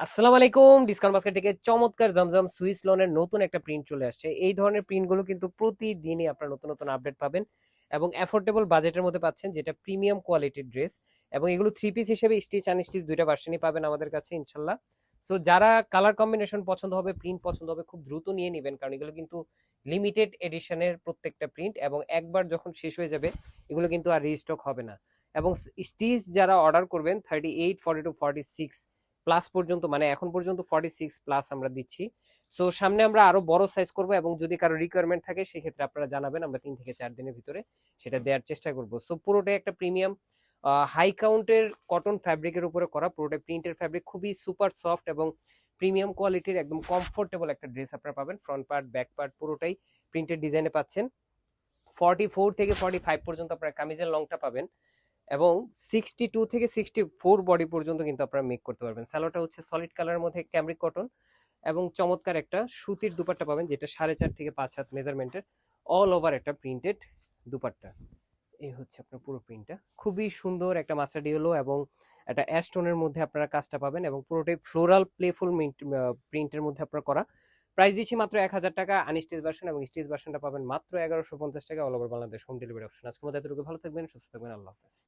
আসসালামু আলাইকুম। Discount basket থেকে চমৎকার জমজম সুইস লোনের নতুন একটা প্রিন্ট চলে আসছে। এই ধরনের প্রিন্টগুলো কিন্তু প্রতিদিনই আপনারা নতুন নতুন আপডেট পাবেন এবং অ্যাফোর্ডেবল বাজেটের মধ্যে পাচ্ছেন, যেটা প্রিমিয়াম কোয়ালিটির ড্রেস। এবং এগুলো থ্রি পিস হিসেবে স্টিচ আনস্টিচ দুইটা ভার্সনই পাবেন আমাদের কাছে ইনশাল্লাহ। সো যারা কালার কম্বিনেশন পছন্দ হবে, প্রিন্ট পছন্দ হবে, খুব দ্রুত নিয়ে নেবেন, কারণ এগুলো কিন্তু লিমিটেড এডিশনের প্রত্যেকটা প্রিন্ট, এবং একবার যখন শেষ হয়ে যাবে এগুলো কিন্তু আর রিস্টক হবে না। এবং স্টিচ যারা অর্ডার করবেন 38, 42, 46 প্লাস পর্যন্ত, মানে এখন পর্যন্ত 46 প্লাস আমরা দিচ্ছি। সো সামনে আমরা আরো বড় সাইজ করব, এবং যদি কারো রিকোয়ারমেন্ট থাকে সেক্ষেত্রে আপনারা জানাবেন, আমরা 3 থেকে 4 দিনের ভিতরে সেটা দেওয়ার চেষ্টা করব। সো পুরোটাই একটা প্রিমিয়াম হাই কাউন্টের কটন ফ্যাব্রিকের উপরে করা, পুরোটাই প্রিন্টের ফ্যাব্রিক, খুবই সুপার সফট এবং প্রিমিয়াম কোয়ালিটির একদম কমফোর্টেবল একটা ড্রেস আপনারা পাবেন। ফ্রন্ট পার্ট ব্যাক পার্ট পুরোটাই প্রিন্টের ডিজাইনে পাচ্ছেন। 44 থেকে 45 পর্যন্ত আপনারা কামিজের লংটা পাবেন, এবং 62 থেকে 64 বডি পর্যন্ত কিন্তু আপনারা মেক করতে পারবেন। স্যালোটা হচ্ছে সলিড কালারের মধ্যে ক্যামরিক কটন, এবং চমৎকার একটা সুতির দুপাট্টা পাবেন, যেটা 4.5 থেকে 5 হাত মেজারমেন্টের অল ওভার একটা প্রিন্টেড দুপাট্টা। এই হচ্ছে আপনার পুরো প্রিন্টটা, খুবই সুন্দর একটা মাস্টার্ড ইয়েলো এবং একটা অ্যাস্টোনের মধ্যে আপনারা কাজটা পাবেন, এবং পুরোটাই ফ্লোরাল প্লেফুল প্রিন্টের মধ্যে আপনারা করা। প্রাইস দিচ্ছি মাত্র 1,000 টাকা আনস্টিচ ভার্সন, এবং স্টিচ ভার্সনটা পাবেন মাত্র 1150 টাকা, all over Bangladesh home delivery option. আজকের মধ্যে এতটুকু, ভালো থাকবেন, সুস্থ থাকবেন, আল্লাহ হাফেজ।